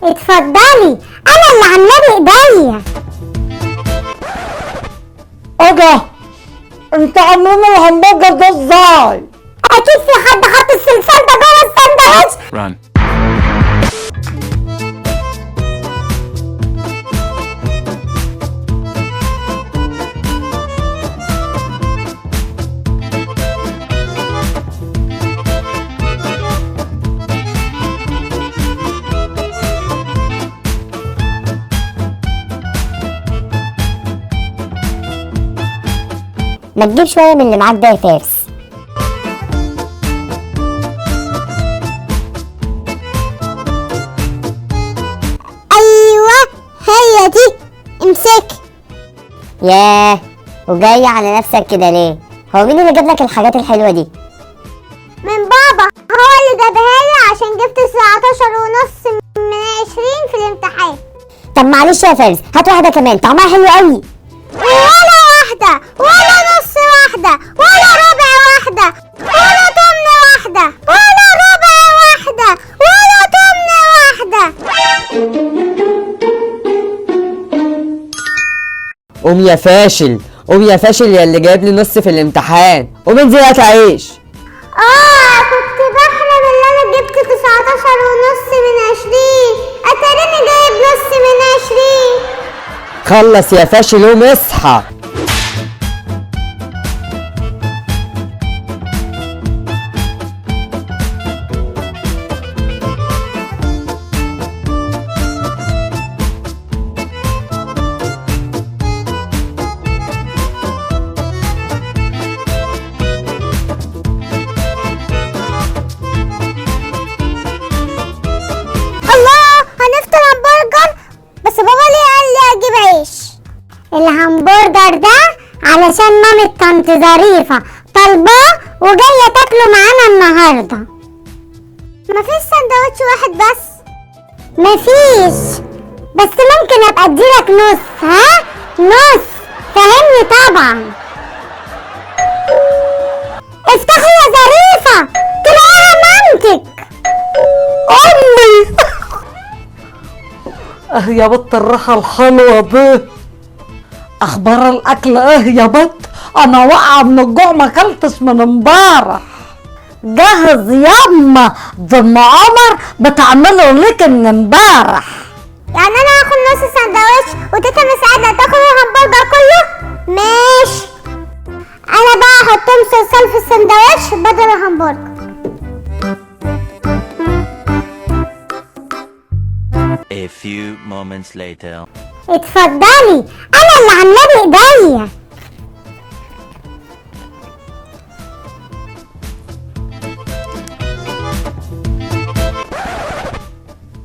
اتفضلي، انا اللي عاملاه بايديا. ايه انت عاملين الهمبرجر ده ازاي؟ اكيد في حد حط الصلصال ده جوه الساندوتش. ما تجيب شوية من اللي معاك ده يا فارس. ايوه هي دي، امسكي. ياه، وجاي على نفسك كده ليه؟ هو مين اللي جاب لك الحاجات الحلوة دي؟ من بابا، هو اللي جابها لي عشان جبت 19.5 من 20 في الامتحان. طب معلش يا فارس، هات واحدة كمان، طعمها حلو قوي. ولا واحدة، ولا نص واحدة، ولا ربع واحدة، ولا تمن واحدة، ولا ربع واحدة، ولا تمن واحدة. قوم يا فاشل، قوم يا فاشل يا اللي جايب لي نص في الامتحان، قوم انزل هات عيش. كنت بحلم ان انا جبت 19.5 من 20، اتاريني جايب نص من 20. خلص يا فاشل، قوم اصحى. هنفطر همبرجر، بس بابا ليه قال لي اجيب عيش؟ الهمبرجر ده علشان مامة طنط ظريفة طالباه وجاية تاكله معانا النهاردة. مفيش سندوتش واحد بس؟ مفيش، بس ممكن ابقى اديلك نص. ها؟ نص، فاهمني طبعا. افتحي يا ظريفة، تلاقيها مامتك. امي يا بط الراحة الحلوة دي، اخبار الاكل ايه يا بط؟ انا واقعة من الجوع، ما اكلتش من امبارح. جهز ياما، ده ام عمر بتعمله ليك من امبارح. يعني انا هاخد نص سندوتش وتيتا مساعدة تاخد الهمبرجر كله؟ ماشي، انا بقى هحطهم صلصال في السندوتش بدل الهمبرجر. A few moments later. اتفضلي، انا اللي عاملاه بايديا.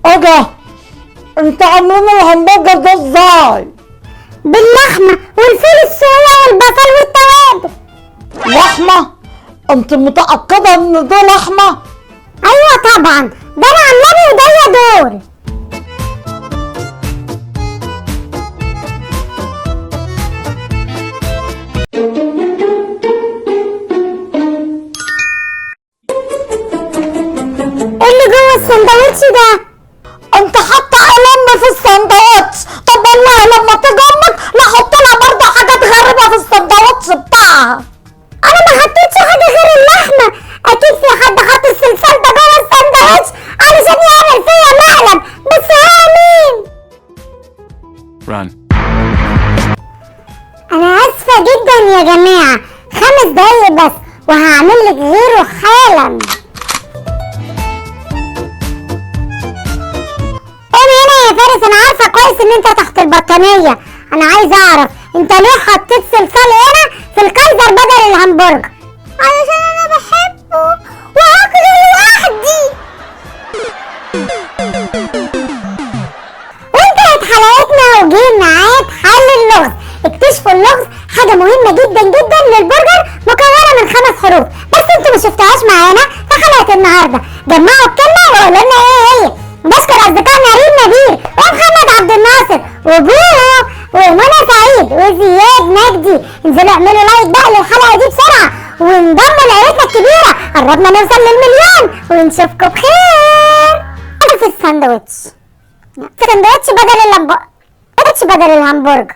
ايه انت عاملين الهمبرجر ده ازاي؟ باللحمة والفول الصويا والبصل والتوابل. لحمة؟ انت متأكدة ان ده لحمة؟ ايوه طبعا، ده انا عاملاه بايديا دول. اللي جوه السندوتش ده؟ انت حاطه علم في السندوتش؟ طب والله لما تيجي امك نحط لها برضه حاجات غريبه في السندوتش بتاعها. انا ما حطيتش حاجه غير اللحمه، اكيد في حد حط الصلصال ده جوه السندوتش علشان يعمل فيا مقلب، بس هو مين؟ انا اسفه جدا يا جماعه، 5 دقايق بس وهعمل لك غيره حالا. قومي هنا يا فارس، انا عارفه كويس ان انت تحت البطانيه. انا عايزه اعرف انت ليه حطيت صلصال هنا في الكايزر بدل الهمبرجر؟ علشان انا بحبه وهاكله لوحدي. وانتهت حلقتنا وجه معاك حل اللغز. اكتشفوا اللغز، حاجه مهمه جدا جدا للبرجر مكونه من 5 حروف، بس انتوا ما شفتوهاش معانا في حلقه النهارده. جمعوا الكلمه وقولوا لنا ايه هي. بشكر اصدقائنا ريم نبيل ومحمد عبد الناصر وبوهو ومنى سعيد وزياد مجدي. انزلوا اعملوا لايك بقى للحلقه دي بسرعه وانضموا لعيلتنا الكبيره، قربنا نوصل للمليون ونشوفكم بخير. في الساندوتش سندوتش بدل سندوتش بدل الهمبرجر.